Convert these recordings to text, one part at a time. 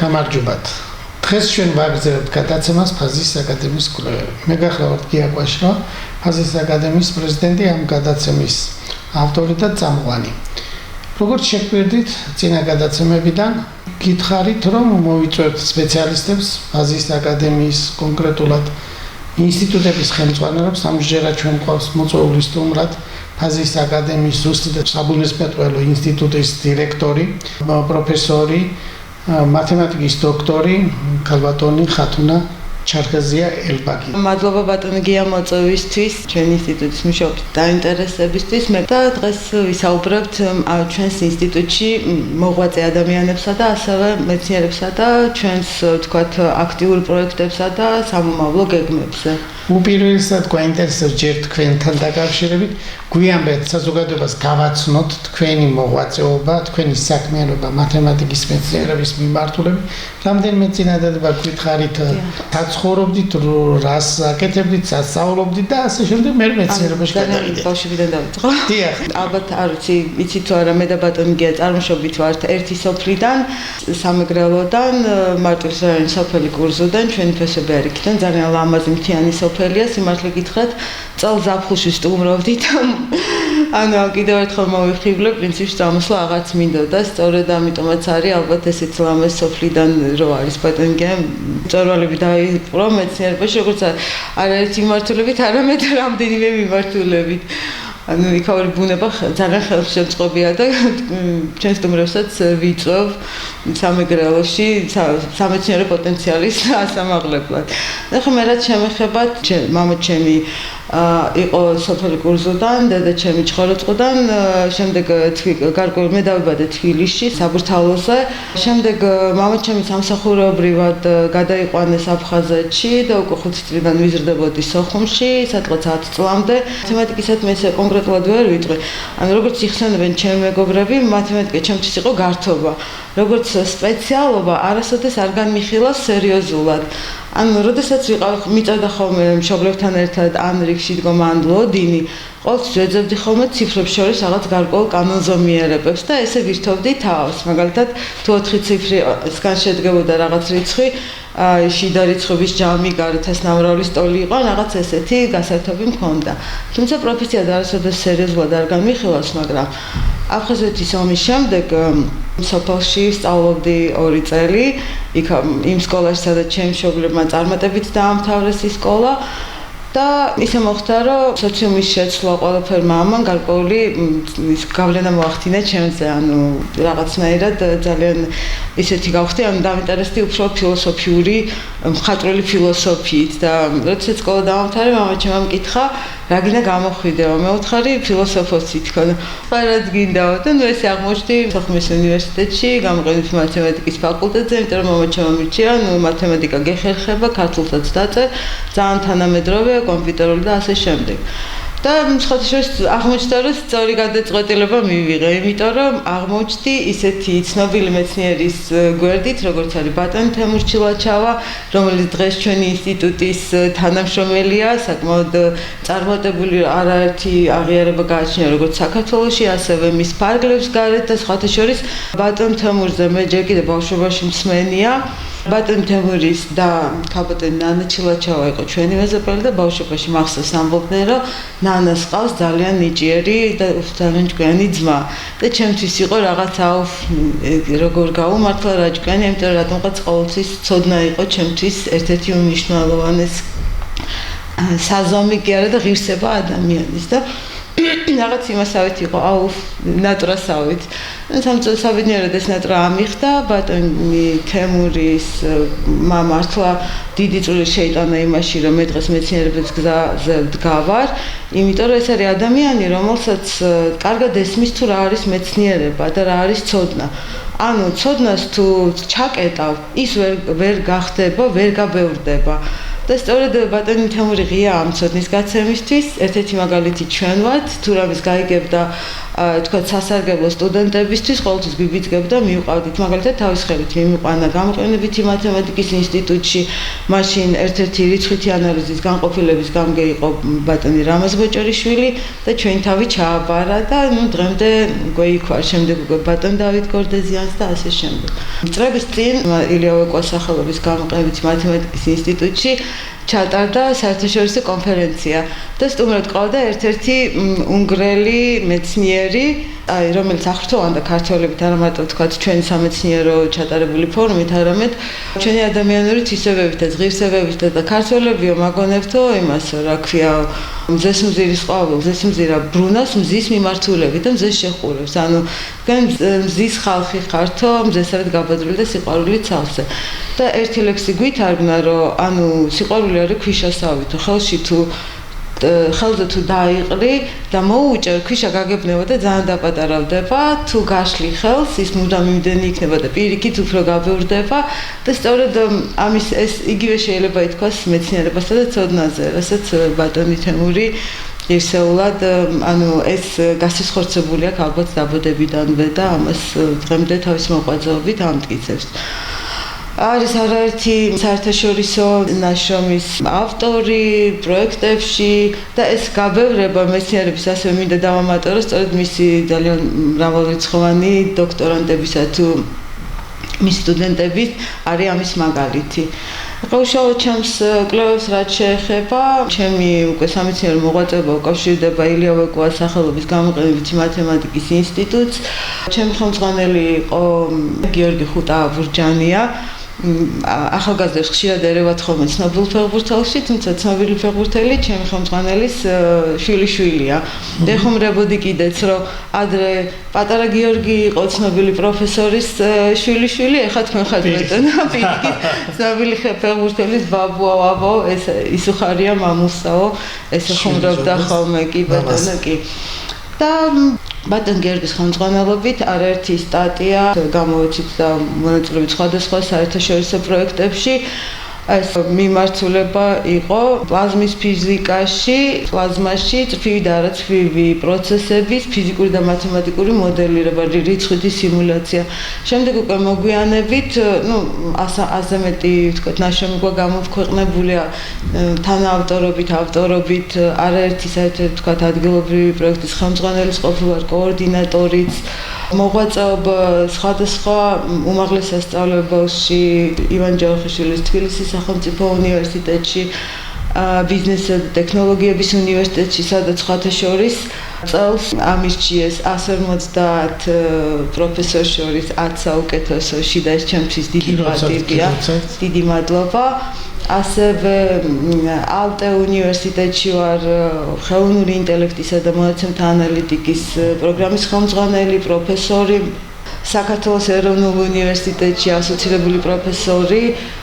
გამარჯობათ. დღეს ჩვენ ვაგრძელებთ გადაცემას ფაზის აკადემიის კვლევები. მე გახლავართ გია კვაშლა, ფაზის აკადემიის პრეზიდენტი, ამ გადაცემის ავტორი და წამყვანი. როგორც შეგვიძლია წინა გადაცემებიდან, გითხარით, რომ მოვიწვევთ სპეციალისტებს ფაზის აკადემიის კონკრეტულად ინსტიტუტების ხელმძღვანელებს, ამჟღერად ჩვენ გვყავს მოწვეული სტუმრად ფაზის აკადემიის ზუსტი და საბუნებისმეტყველო ინსტიტუტის დირექტორი, პროფესორი, მათემატიკის დოქტორი ქალბატონი ხათუნა ჩარხეზია ელბაგი. მადლობა ბატონო გია მოწვევისთვის, ჩვენ ინსტიტუტის მუშაობის დაინტერესებისთვის. მე და დღეს ვისაუბრებთ ჩვენს ინსტიტუტში მოღვაწე ადამიანებსა და ასევე მეცნიერებსა და ჩვენს ვთქვათ აქტიურ პროექტებსა და სამომავლო გეგმებზე. უპირველესად გვაინტერესებს ჯერ თქვენთან დაკავშირებით, გვიანბეთ საზოგადოებას გავაცნოთ თქვენი მოღვაწეობა, თქვენი საქმიანობა მათემატიკის მეცნიერების მიმართულებით. რამდენიმე წინადადება გითხარით, ცხოვრობდით, რას აკეთებდით, სასწავლობდით და ასე შემდეგ, მე მეცნიერებაში გადავიდეთ. ბავშვიდან დავიწყო. დიახ. ალბათ არ ვიცი, იცით თუ არა, მე და ბატონი გია წარმოშობით ვართ ერთი სოფლიდან, სამეგრელოდან, მარტვილის რაიონის სოფელი კურზუდან, ჩვენი ფესები არ იქიდან, ძალიან ლამაზი მთიანი სოფელია, სიმართლე გითხრათ, წელს ზაფხულში სტუმრობდით. ანუ კიდევ ერთხელ მოვიხიბლე, პრინციპში წამოსვლა აღარც მინდოდა, სწორედ ამიტომაც არის ალბათ ესეც ლამაზ სოფლიდან რო არის ბატონი გია, მწვერვალები დაიპყრო მეცნიერებაში, როგორც არაერთი მიმართულებით, არამედ რამდენიმე მიმართულებით. ანუ იქაური ბუნება ძალიან ხელშემწყობია და ჩვენ სტუმრებსაც ვიწვევ სამეგრელოში სამეცნიერო პოტენციალის ასამაღლებლად. ეხლა მე რაც შემეხებათ, მამაჩემი იყო სოფელი კურზუდან, დედაჩემი ჭყოროწყუდან, შემდეგ გარკვეულ მე დავიბადე თბილისში, საბურთალოზე. შემდეგ მამაჩემი სამსახურეობრივად გადაიყვანეს აფხაზეთში და უკვე 5 წლიდან ვიზრდებოდი სოხუმში, სადღაც 10 წლამდე. მათემატიკისად მე კონკრეტულად ვერ ვიტყვი. ანუ როგორც იხსენებენ ჩემი მეგობრები, მათემატიკა ჩემთვის იყო გართობა. როგორც სპეციალობა არასოდეს არ განმიხილა სერიოზულად. ანუ როდესაც მიწევდა ხოლმე მშობლებთან ერთად ან რიგში დგომა ან ლოდინი, ყოველთვის ვეძებდი ხოლმე ციფრებს შორის რაღაც გარკვეულ კანონზომიერებებს და ესე ვირთოვდი თავს. მაგალითად, თუ 4 ციფრისგან შედგებოდა რაღაც რიცხვი, შიდა რიცხვების ჯამი, გარეთ ასნავრალი სტოლი იყო, რაღაც ესეთი გასართობი მქონდა. თუმცა პროფესიად არასოდეს სერიოზულად არ განმიხილავს, მაგრამ აფხაზეთის ომის შემდეგ სოფელში სწავლობდი 2 წელი, იქ იმ სკოლაში, სადაც ჩემი მშობლებმა წარმატებით დაამთავრეს ის სკოლა. და ისე მოხდა, რომ სოციუმის შეცვლა ყველაფერმა ამან გარკვეული ის გავლენა მოახდინა ჩემზე, ანუ რაღაცნაირად ძალიან ისეთი გავხდი, ანუ დავინტერესდი უფრო ფილოსოფიური, მხატვრული ფილოსოფიით და როდესაც სკოლა დაამთავრე, მამაჩემ ამკითხა, რა გინდა გამოხვიდეო, მე ვთხარი ფილოსოფოსი თქო. პარად გინდაო და ნუ ესე აღმოჩნდი სოხუმის უნივერსიტეტში, გამოყენებთ მათემატიკის ფაკულტეტზე, იმიტომ რომ მამაჩემ ამირჩია, ნუ მათემატიკა გეხერხება, ქართულსაც დაწერ, ძალიან თანამედროვე კომპიუტერული და ასე შემდეგ. და სხვადასხვა აღმოჩნდა, რომ სწორი გადაწყვეტილება მივიღე, იმიტომ რომ აღმოჩნდი ისეთი ცნობილი მეცნიერის გვერდით, როგორც არის ბატონი თემურ ჩილაჩავა, რომელიც დღეს ჩვენი ინსტიტუტის თანამშრომელია, საკმაოდ წარმატებული არაერთი აღიარება გააჩნია როგორც საქართველოში, ასევე მის ფარგლებს გარეთ და სხვათა შორის ბატონ თემურზე მე ჯერ კიდევ ბავშვობაში მსმენია. ბატონი თემურის და ქალბატონი ნანა ჩილაჩავა იყო ჩვენი მეზობელი და ბავშვობაში მახსოვს ამბობდნენ, რომ ნანას ყავს ძალიან ნიჭიერი და ძალიან ჭკვიანი ძმა. და ჩემთვის იყო რაღაცა როგორ გაუმართლა რა ჭკვიანი, იმიტომ რომ რატომღაც ყოველთვის ცოდნა იყო ჩემთვის ერთ-ერთი უმნიშვნელოვანესი საზომი კი არა და ღირსება ადამიანის და რაღაც იმასავით იყო, ნატრასავით. სამწესაბედნიერად ეს ნატრა ამიხდა, ბატონი თემურის მართლა დიდი წვლილი შეიტანა იმაში, რომ მე დღეს მეცნიერების გზაზე ვდგავარ, იმიტომ რომ ეს არის ადამიანი, რომელსაც კარგად ესმის თუ რა არის მეცნიერება და რა არის ცოდნა. ანუ ცოდნას თუ ჩაკეტავ, ის ვერ გახდება, ვერ გაბევრდება. და სწორედ ბატონი თემური ღია ამ ცოდნის გაცემისთვის ერთ-ერთი მაგალითი ჩვენ ვართ, თუ რამის გაიგებდა თქვა სასარგებლო სტუდენტებისთვის ყოველთვის გვიბიძგებდა მივყავდით მაგალითად თავის ხელით მიმიყვანა გამოყენებითი მათემატიკის ინსტიტუტში მაშინ ერთ-ერთი რიცხვითი ანალიზის განყოფილების გამგე იყო ბატონი რამაზ ბოჭორიშვილი და ჩვენ თავი ჩააბარა და დღემდე გვეიქვა შემდეგ უკვე ბატონ დავით გორდეზიანს და ასე შემდეგ. წლების წინ ილია ვეკუას სახელობის გამოყენებითი მათემატიკის ინსტიტუტში ჩატარდა საერთაშორისო კონფერენცია და სტუმრად ყავდა ერთ-ერთი უნგრელი მეცნიერი, რომელიც აღრთოვანდა ქართველებით არა მარტო თქვათ ჩვენი სამეცნიერო ჩატარებული ფორუმით, არამედ ჩვენი ადამიანური თვისებებით და ღირსებებით და ქართველებიო მაგონებთო იმას რა ქვია მზესმზირის ყვავილ, მზესმზირა ბრუნავს მზის მიმართულებით და მზეს შეხურებს. ანუ თქვენ მზის ხალხი ხართო, მზესად გაბადებული და სიყვარული ცალსე. და ერთი ლექსი გვითარგმნა, რომ ანუ სიყვარული არის ქვიშასავითო, ხელზე თუ დაიყრი და მოუჭერ ქვიშა გაგებნება და ძალიან დაპატარავდება, თუ გაშლი ხელს ის მუდამ იმდენი იქნება და პირიქით უფრო გაბევრდება და სწორედ ამის ეს იგივე შეიძლება ითქვას მეცნიერებასა და ცოდნაზე, რასაც ბატონი თემური ისეულად ანუ ეს გასისხორცებული აქვს ალბათ დაბადებიდანვე და ამას დღემდე თავის მოღვაწეობით ამტკიცებს. არის არაერთი საერთაშორისო ნაშრომის ავტორი პროექტებში და ეს გაბევრება მეცნიერების ასევე მინდა დავამატო, რომ სწორედ მისი ძალიან მრავალრიცხოვანი დოქტორანტებისა თუ მის სტუდენტების არის ამის მაგალითი. უშუალოდ ჩემს კვლევებს რაც შეეხება, ჩემი უკვე სამეცნიერო მოღვაწეობა უკავშირდება ილია ვეკუას სახელობის გამოყენებითი მათემატიკის ინსტიტუტს. ჩემი ხელმძღვანელი იყო გიორგი ხუტა-აბურჯანია. ახალგაზრდებს ხშირად ერევათ ხოლმე ცნობილ ფეხბურთელში, თუმცა ცნობილი ფეხბურთელი ჩემი ხელმძღვანელის შვილიშვილია. დეხუმრებოდი კიდეც, რომ ადრე პატარა გიორგი იყო ცნობილი პროფესორის შვილიშვილი, ეხლა თქვენ ხართ ბატონო, პირიქით ცნობილი ფეხბურთელის ბაბუა, ის უხარია მამულსაო, ეს ეხუმრებდა ხოლმე კი ბატონო კი. და ბატონ გიორგის ხელმძღვანელობით არაერთი სტატია გამოვეცით და მონაწილეობით სხვადასხვა საერთაშორისო პროექტებში. ეს მიმართულება იყო პლაზმის ფიზიკაში, პლაზმაში წრფივი და არაწრფივი პროცესების ფიზიკური და მათემატიკური მოდელირება, რიცხვითი სიმულაცია. შემდეგ უკვე მოგვიანებით, ასე მეტი ვთქვათ, ნაშრომი გამოქვეყნებულია ავტორობით, არაერთი საერთოდ ვთქვათ, ადგილობრივი პროექტის ხელმძღვანელის ყოფილვარ, კოორდინატორიც, მოღვაწეობა სხვადასხვა უმაღლეს სასწავლებელში, ივან ჯავახიშვილის თბილისის სახელმწიფო უნივერსიტეტში, ბიზნესისა და ტექნოლოგიების უნივერსიტეტში, სადაც სხვათა შორის წელს ამირჩიეს 150 პროფესორ შორის 10 საუკეთესოში და ეს ჩემთვის დიდი პატივია, დიდი მადლობა. ასევე ალტე უნივერსიტეტში ვარ ხელოვნური ინტელექტისა და მონაცემთა ანალიტიკის პროგრამის ხელმძღვანელი, პროფესორი, საქართველოს ეროვნულ უნივერსიტეტში ასოცირებული პროფესორი,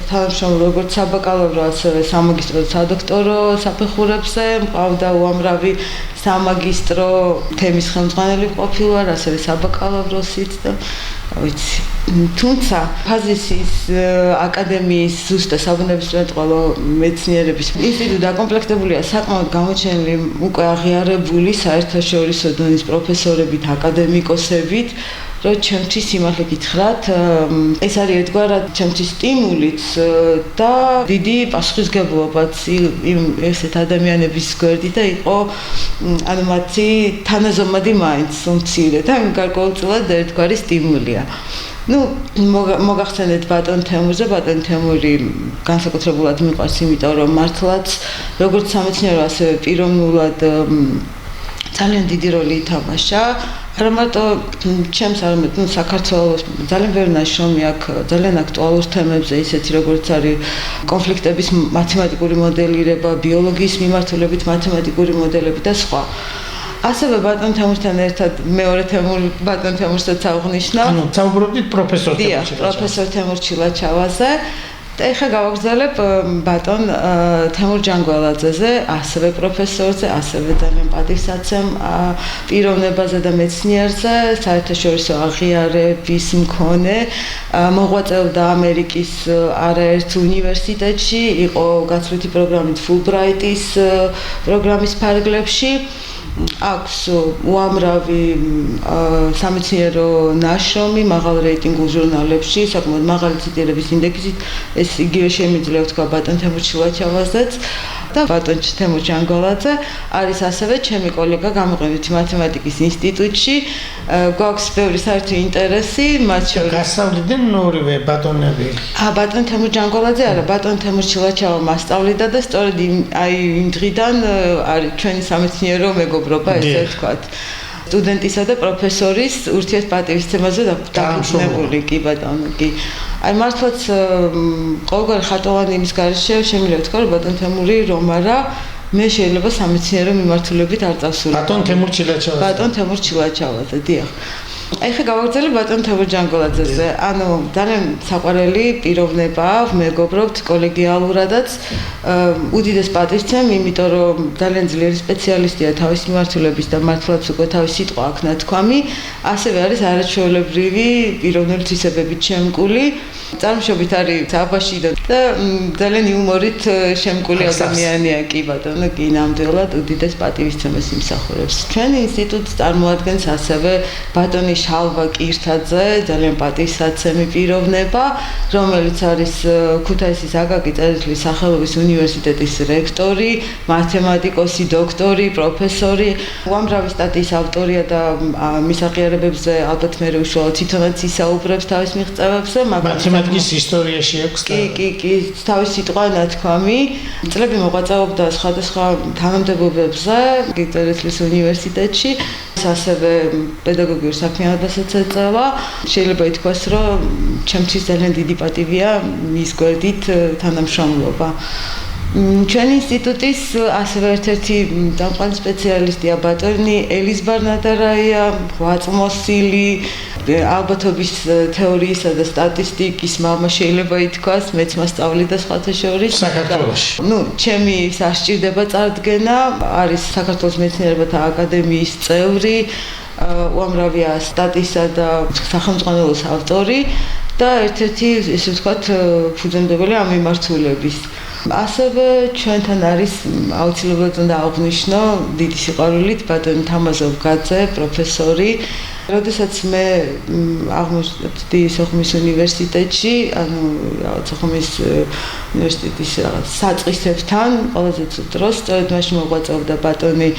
თანამშრომლობ როგორც საბაკალავრო, ასევე სამაგისტრო და სადოქტორო საფეხურებზე, მყავდა უამრავი სამაგისტრო თემის ხელმძღვანელი ყოფილვარ, ასევე საბაკალავროსიც და ვიცი. თუმცა ფაზისის აკადემიის ზუსტად საბუნებისმეტყველო მეცნიერების ინსტიტუტი დაკომპლექტებულია საკმაოდ გამოჩენილი უკვე აღიარებული საერთაშორისო დონის პროფესორებით, აკადემიკოსებით, რომ ჩემთვის სიმართლე გითხრათ, ეს არის ერთგვარად ჩემთვის სტიმულიც და დიდი პასუხისმგებლობაც ესეთ ადამიანების გვერდით და იყო ანუ მათი თანაზომადი მაინც უმცირე და გარკვეულწილად ერთგვარი სტიმულია. მოგახსენეთ ბატონ თემურზე, ბატონ თემური განსაკუთრებულად მიყვარს, იმიტომ რომ მართლაც როგორც სამეცნიერო, ასევე პიროვნულად ძალიან დიდი როლი ითამაშა. არა მარტო ჩემს, არამედ საქართველოს ძალიან ბევრი ნაშრომი აქვს ძალიან აქტუალურ თემებზე, ისეთი როგორც არის კონფლიქტების მათემატიკური მოდელირება, ბიოლოგიის მიმართულებით მათემატიკური მოდელები და სხვა. ასევე ბატონ თემურთან ერთად მეორე ბატონ თემურსაც აღვნიშნავ. ანუ საუბრობდით პროფესორ თემურ პროფესორ თემურ ჩილაჩავაზე. და ეხლა გავაგზავნებ ბატონ თემურ ჯანგველაძეზე, ასევე პროფესორზე, ასევე ძალიან პატივსაცემ პიროვნებაზე და მეცნიერზე, საერთაშორისო აღიარების მქონე, მოღვაწეობდა ამერიკის არაერთ უნივერსიტეტში, იყო გაცვლითი პროგრამით ფულბრაიტის პროგრამის ფარგლებში. აქვს უამრავი სამეცნიერო ნაშრომი მაღალ რეიტინგულ ჟურნალებში, საკმაოდ მაღალი ციტირების ინდექსით, ეს იგივე შემიძლია ვთქვა ბატონ თემურ ჩილაჩავაზეც და ბატონ თემურ ჯანგოლაძე არის ასევე ჩემი კოლეგა გამოყენებით მათემატიკის ინსტიტუტში. გვაქვს ბევრი საერთო ინტერესი, მათ შორის გასწავლიდნენ ორივე ბატონები. ბატონ თემურ ჯანგოლაძე არა, ბატონ თემურ ჩილაჩავა მასწავლიდა და სწორედ იმ დღიდან არის ჩვენი სამეცნიერო მეგობრობა, ესე ვთქვათ. სტუდენტისა და პროფესორის ურთიერთპატივისცემაზე დაფუძნებული კი ბატონო კი. აი მართლაც ყოველგვარი ხატოვანი იმის გარეშე შემიძლია ვთქვა, რომ ბატონ თემური რომ არა მე შეიძლება სამეცნიერო მიმართულებით არ წავსულიყო. ბატონ თემურ ჩილაჩავაზე. ბატონ თემურ ჩილაჩავაზე, დიახ. აი ხე გავაგრძელებ ბატონ თემურ ჯანგოლაძეზე. ანუ ძალიან საყვარელი პიროვნებაა, მეგობრობთ კოლეგიალურადაც. უდიდეს პატივცემ, იმიტომ რომ ძალიან ძლიერი სპეციალისტია თავის მიმართულების და მართლაც უკვე თავის სიტყვა აქვს ნათქვამი. ასევე არის არაჩვეულებრივი პიროვნული თვისებებით შემკული. წარმოშობით არის აბაშიდან და ძალიან იუმორით შემკული ადამიანია კი ბატონო, კი ნამდვილად უდიდეს პატივისცემას იმსახურებს. ჩვენი ინსტიტუტს წარმოადგენს ასევე ბატონი შალვა კირთაძე, ძალიან პატივსაცემი პიროვნება, რომელიც არის ქუთაისის აკაკი წერეთლის სახელობის უნივერსიტეტის რექტორი, მათემატიკოსი, დოქტორი, პროფესორი, უამრავი სტატიის ავტორია და მის აღიარებებზე ალბათ მე უშუალოდ თვითონაც ისაუბრებს თავის მიღწევებზე, მაგრამ მათემატიკის ისტორიაში აქვს კი, თავის სიტყვა ნათქვამი. წლები მოღვაწეობდა სხვადასხვა თანამდებობებზე წერეთლის უნივერსიტეტში. ასევე პედაგოგიურ საქმიანობასაც ეწევა. შეიძლება ითქვას, რომ ჩემთვის ძალიან დიდი პატივია მის გვერდით თანამშრომლობა. ჩვენი ინსტიტუტის ასევე ერთ-ერთი დამყვანი სპეციალისტია ბატონი ელიზბარ ნადარაია, ღვაწლმოსილი, ალბათობის თეორიისა და სტატისტიკის მამა შეიძლება ითქვას, მეც მასწავლიდა სხვათა შორის. საქართველოში. ჩემი სასჭირდება წარდგენა, არის საქართველოს მეცნიერებათა აკადემიის წევრი, უამრავია სტატიისა და სახელმძღვანელოს ავტორი და ერთ-ერთი, ესე ვთქვათ, ფუძემდებელი ამ მიმართულების. ასევე ჩვენთან არის აუცილებლად უნდა აღვნიშნო დიდი სიყვარულით ბატონი თამაზოვ გაძე, პროფესორი. როდესაც მე აღმოჩნდი სოხუმის უნივერსიტეტში, ანუ სოხუმის უნივერსიტეტის საწყისებთან, ყველაზე ცუდ დროს, სწორედ მაშინ მოღვაწეობდა ბატონი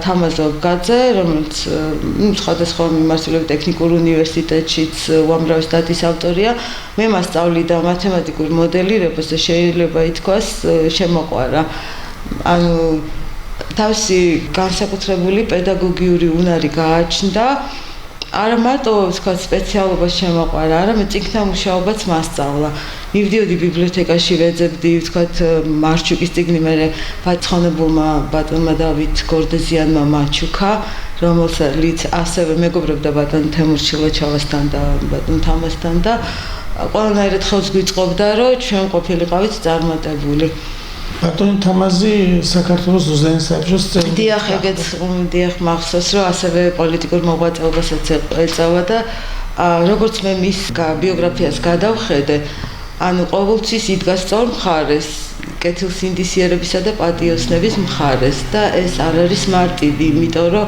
თამაზოვ გაძე, რომელიც სხვადასხვა მიმართულებით ტექნიკურ უნივერსიტეტშიც უამრავი სტატიის ავტორია. მე მასწავლიდა მათემატიკურ მოდელირებას და შეიძლება ითქვას შემოყვარა. ანუ თავისი განსაკუთრებული პედაგოგიური უნარი გააჩნდა. არა მარტო ვთქვათ სპეციალობას შემოყვარა, არამედ წიგნთა მუშაობაც მასწავლა. მივდიოდი ბიბლიოთეკაში, ვეძებდი ვთქვათ მარჩუკის წიგნი, მე ბაცხონებულმა ბატონმა დავით გორდეზიანმა მაჩუკა, რომელსაც ასევე მეგობრობდა ბატონ თემურ ჩილაჩავასთან და ბატონ თამასთან და ყველანაირად ხელს გვიწყობდა, რომ ჩვენ ყოფილიყავით წარმატებული. ბატონი თამაზი საქართველოს უზენაეს საბჭოს წევრი. დიახ, ეგეც მახსოვს, რომ ასევე პოლიტიკურ მოღვაწეობასაც ეწევა და როგორც მე მის ბიოგრაფიას გადავხედე, ანუ ყოველთვის იდგა სწორ მხარეს, კეთილსინდისიერებისა და პატიოსნების მხარეს და ეს არ არის მარტივი, იმიტომ რომ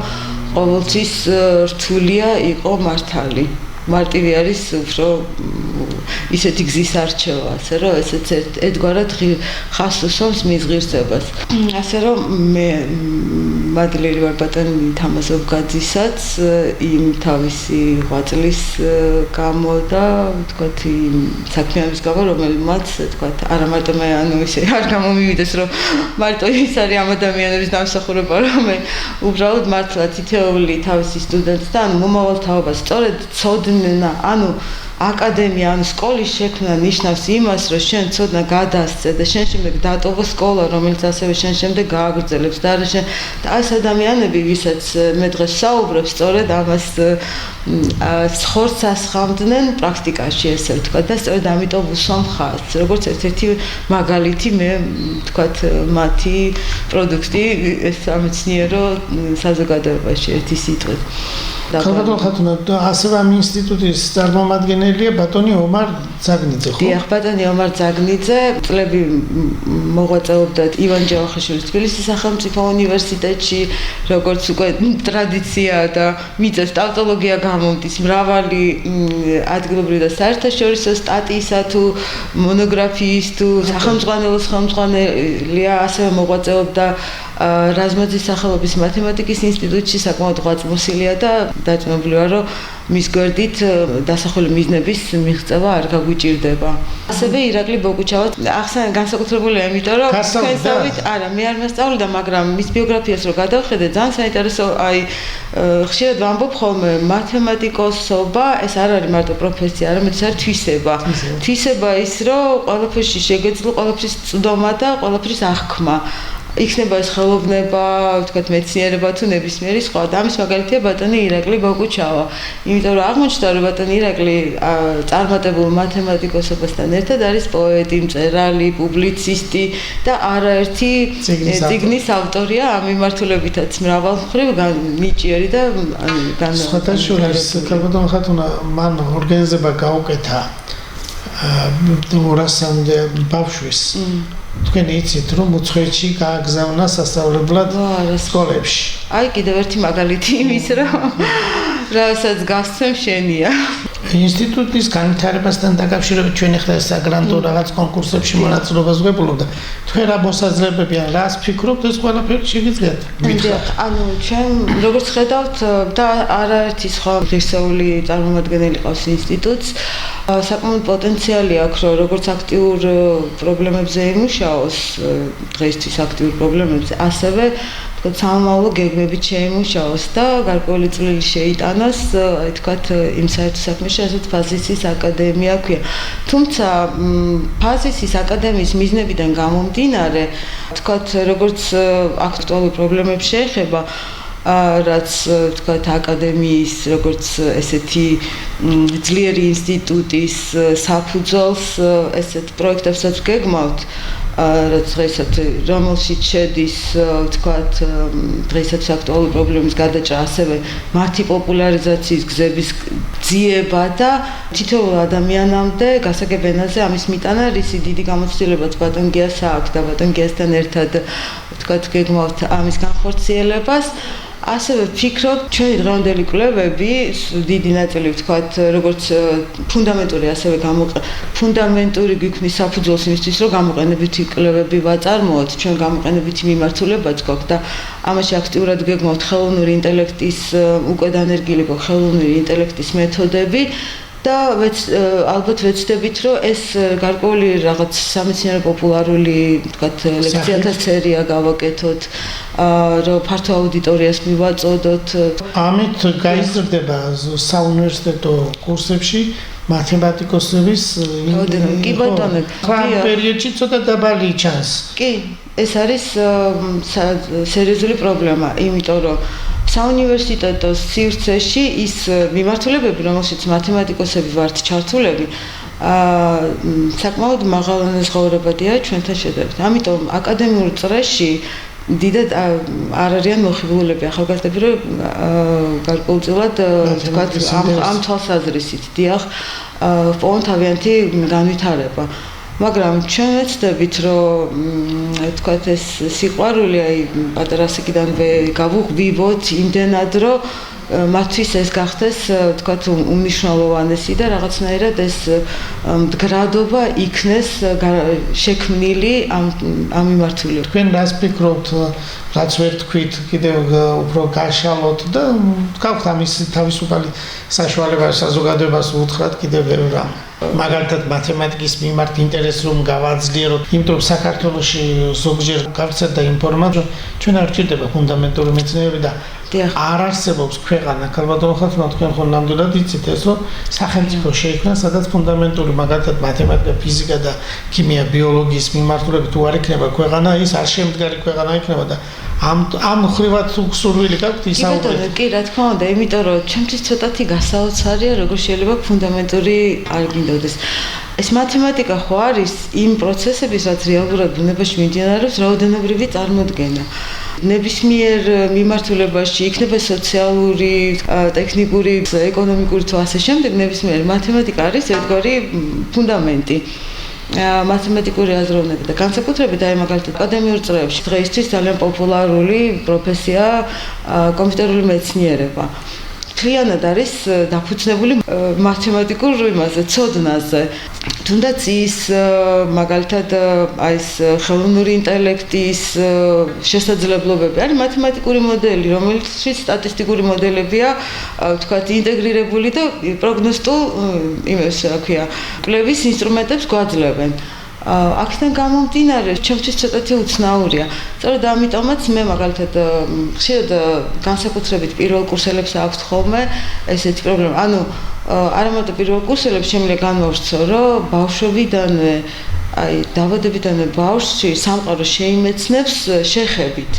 ყოველთვის რთულია იყო მართალი. მარტივი არის უფრო ისეთი გზის არჩევა, ასე რომ ესეც ერთგვარად ხას უსვამს მის ღირსებას. ასე რომ მე მადლიერი ვარ ბატონი თამაზოვ გაძისაც იმ თავისი ღვაწლის გამო და ვთქვათ იმ საქმიანობის გამო, რომელმაც ვთქვათ არა მარტო მე ანუ ისე არ გამომივიდეს, რომ მარტო ის არის ამ ადამიანების დამსახურება, რომ მე უბრალოდ მართლა თითოეული თავისი სტუდენტს და ანუ მომავალ თაობას სწორედ ცოდნა, ანუ აკადემია, ანუ სკოლის შექმნა ნიშნავს იმას, რომ შენ ცოდნა გადასცე და შენ შემდეგ დატოვო სკოლა, რომელიც ასევე შენ შემდეგ გააგრძელებს და არა შენ და ეს ადამიანები, ვისაც მე დღეს საუბრობ, სწორედ ამას ხორცს ასხამდნენ პრაქტიკაში, ესე ვთქვათ და სწორედ ამიტომ უსვამ ხაზს, როგორც ერთ-ერთი მაგალითი მე ვთქვათ მათი პროდუქტი ეს სამეცნიერო საზოგადოებაში ერთი სიტყვით. ქალბატონ ხათუნა, ასევე ამ ინსტიტუტის წარმომადგენელი წარმოადგენელია ბატონი ომარ ძაგნიძე, ხო? დიახ, ბატონი ომარ ძაგნიძე წლები მოღვაწეობდა ივან ჯავახიშვილის თბილისის სახელმწიფო უნივერსიტეტში, როგორც უკვე ტრადიციაა და მიწევს ტავტოლოგია გამომდის მრავალი ადგილობრივი და საერთაშორისო სტატიისა თუ მონოგრაფიის თუ სახელმძღვანელოს ხელმძღვანელია, ასევე მოღვაწეობდა რაზმაძის სახელობის მათემატიკის ინსტიტუტში საკმაოდ ღვაწლმოსილია და დარწმუნებული ვარ, რომ მის გვერდით დასახული მიზნების მიღწევა არ გაგვიჭირდება. ასევე ირაკლი ბოგუჩავა განსაკუთრებულია, იმიტომ რომ თქვენსავით არა, მე არ მასწავლიდა, მაგრამ მის ბიოგრაფიას რო გადავხედე, ძალიან საინტერესო, ხშირად ვამბობ ხოლმე, მათემატიკოსობა ეს არ არის მარტო პროფესია, არამედ ეს არის თვისება. თვისება ის, რომ ყველაფერში შეგეძლო, ყველაფრის წვდომა და ყველაფრის აღქმა. იქნება ეს ხელოვნება, ვთქვათ, მეცნიერება თუ ნებისმიერი სხვა. და ამის მაგალითია ბატონი ირაკლი ბოგუჩავა. იმიტომ რომ აღმოჩნდა, რომ ბატონი ირაკლი წარმატებულ მათემატიკოსებასთან ერთად არის პოეტი, მწერალი, პუბლიცისტი და არაერთი წიგნის ავტორია. ამ მიმართულებითაც მრავალმხრივ ნიჭიერი და სხვათა შორის ქალბატონ ხათუნა მან ორგანიზება გაუკეთა 200-მდე ბავშვის. თქვენ იცით, რომ უცხოეთში გააგზავნა სასწავლებლად სკოლებში. აი, კიდევ ერთი მაგალითი იმის, რომ რასაც გასცემ შენია. ინსტიტუტის განვითარებასთან დაკავშირებით ჩვენ ახლა საგრანტო რაღაც კონკურსებში მონაწილეობას ვღებულობ და თქვენ რა მოსაზრებები ან რას ფიქრობთ, ეს ყველაფერი შეგიძლიათ მითხრათ? ანუ ჩვენ როგორც ხედავთ და არაერთი სხვა ღირსეული წარმომადგენელი ყავს ინსტიტუტს, საკმაოდ პოტენციალი აქვს, რომ როგორც აქტიურ პრობლემებზე იმუშაოს, დღეისთვის აქტიურ პრობლემებზე, ასევე სამომავლო გეგმებით შეიმუშაოს და გარკვეული წვლილი შეიტანოს, აი თქვათ, იმ საერთო საქმეში, რასაც ფაზისის აკადემია ქვია. თუმცა ფაზისის აკადემიის მიზნებიდან გამომდინარე, თქვათ, როგორც აქტუალურ პრობლემებს შეეხება, რაც თქვათ აკადემიის როგორც ესეთი ძლიერი ინსტიტუტის საფუძველს ესეთ პროექტებსაც გეგმავთ, რაც დღესაც რომელშიც შედის თქვათ დღესაც აქტუალური პრობლემის გადაჭრა, ასევე მათი პოპულარიზაციის გზების ძიება და თითოეულ ადამიანამდე გასაგებ ენაზე ამის მიტანა, რისი დიდი გამოცდილებაც ბატონ გიას აქვს და ბატონ გიასთან ერთად თქვათ გეგმავთ ამის განხორციელებას. ასევე ვფიქრობ, ჩვენი დღევანდელი კვლევები, დიდი ნაწილი ვთქვათ, როგორც ფუნდამენტური, ასევე ფუნდამენტური გვიქმნის საფუძველს იმისთვის, რომ გამოყენებითი კვლევები ვაწარმოოთ, ჩვენ გამოყენებითი მიმართულებაც გვაქვს და ამაში აქტიურად გეგმავთ ხელოვნური ინტელექტის უკვე დანერგილი გვაქვს ხელოვნური ინტელექტის მეთოდები. და ალბათ ვეცდებით, რომ ეს გარკვეული რაღაც სამეცნიერო პოპულარული, ვთქვათ, ლექციათა სერია გავაკეთოთ, რომ ფართო აუდიტორიას მივაწოდოთ. ამით გაიზრდება საუნივერსიტეტო კურსებში მათემატიკოსების კი ბატონო, პერიოდში ცოტა დაბალი ჩანს. კი, ეს არის სერიოზული პრობლემა, იმიტომ რომ საუნივერსიტეტო სივრცეში ის მიმართულებები, რომელშიც მათემატიკოსები ვართ ჩართულები, საკმაოდ მაღალანაზღაურებადია ჩვენთან შედარებით. ამიტომ აკადემიურ წრეში დიდად არ არიან მოხიბლულები ახალგაზრდები, რომ გარკვეულწილად თქვათ ამ თვალსაზრისით დიახ, ყოველთავიანთი განვითარება. მაგრამ ჩვენ ვეცდებით, რომ თქვათ ეს სიყვარული აი პატარა ასაკიდანვე გავუღვივოთ იმდენად, რომ მათთვის ეს გახდეს თქვათ უმნიშვნელოვანესი და რაღაცნაირად ეს მდგრადობა იქნეს შექმნილი ამ მიმართულებით. თქვენ რას ფიქრობთ, რაც ვერ თქვით, კიდევ უფრო გაშალოთ და გავხთ ამის თავისუფალი საშუალება საზოგადოებას უთხრათ კიდევ ბევრ რამ. მაგალითად მათემატიკის მიმართ ინტერესს რომ გავაძლიეროთ, იმიტომ რომ საქართველოში ზოგჯერ გავრცელდა ინფორმაცია, ჩვენ არ ჭირდება ფუნდამენტური მეცნიერები და არ არსებობს ქვეყანა, ქალბატონო ხათუნა, თქვენ ხო ნამდვილად იცით ეს, რომ სახელმწიფო შეიქმნა, სადაც ფუნდამენტური მაგალითად მათემატიკა, ფიზიკა და ქიმია, ბიოლოგიის მიმართულებით თუ არ იქნება ქვეყანა, ის არ შემდგარი ქვეყანა იქნება და ამ ხრივად სურვილი გაქვთ ისაუბრეთ. კი, რა თქმა უნდა, იმიტომ რომ ჩემთვის ცოტათი გასაოცარია, როგორ შეიძლება ფუნდამენტური არ გინდოდეს. ეს მათემატიკა ხო არის იმ პროცესების, რაც რეალურად ბუნებაში მიმდინარეობს, რაოდენობრივი წარმოდგენა. ნებისმიერ მიმართულებაში იქნება სოციალური, ტექნიკური, ეკონომიკური თუ ასე შემდეგ, ნებისმიერ მათემატიკა არის ერთგვარი ფუნდამენტი. მათემატიკური აზროვნება და განსაკუთრებით აი მაგალითად აკადემიურ წრეებში დღეისთვის ძალიან პოპულარული პროფესია კომპიუტერული მეცნიერება. მთლიანად არის დაფუძნებული მათემატიკურ იმაზე, ცოდნაზე. თუნდაც ის მაგალითად აი ეს ხელოვნური ინტელექტის შესაძლებლობები არის მათემატიკური მოდელი, რომელიც სტატისტიკური მოდელებია, ვთქვათ, ინტეგრირებული და პროგნოსტულ იმას, რა ქვია, კვლევის ინსტრუმენტებს გვაძლევენ. აქედან გამომდინარე, ჩემთვის ცოტათი უცნაურია. სწორედ ამიტომაც მე მაგალითად ხშირად განსაკუთრებით პირველ კურსელებს აქვთ ხოლმე ესეთი პრობლემა. ანუ არა მარტო პირველ კურსელებს შემიძლია განმოვსწრო, რომ ბავშვობიდანვე, აი დაბადებიდანვე ბავშვი სამყარო შეიმეცნებს შეხებით.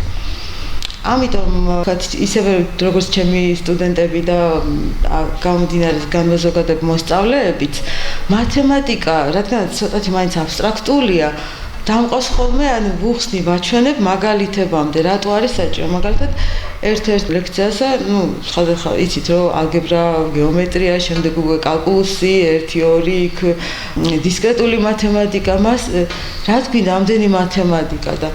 ამიტომ ისევე როგორც ჩემი სტუდენტები და გამომდინარე განმეზოგადებ მოსწავლეებიც, მათემატიკა, რადგანაც ცოტათი მაინც აბსტრაქტულია, დამყავს ხოლმე, ანუ ვუხსნი ვაჩვენებ მაგალითებამდე, რატო არის საჭირო. მაგალითად, ერთ-ერთ ლექციაზე, სხვადასხვა იცით, რომ ალგებრა, გეომეტრია, შემდეგ უკვე კალკულუსი, 1-2, იქ დისკრეტული მათემატიკა, მას რა გვინდა ამდენი მათემატიკა და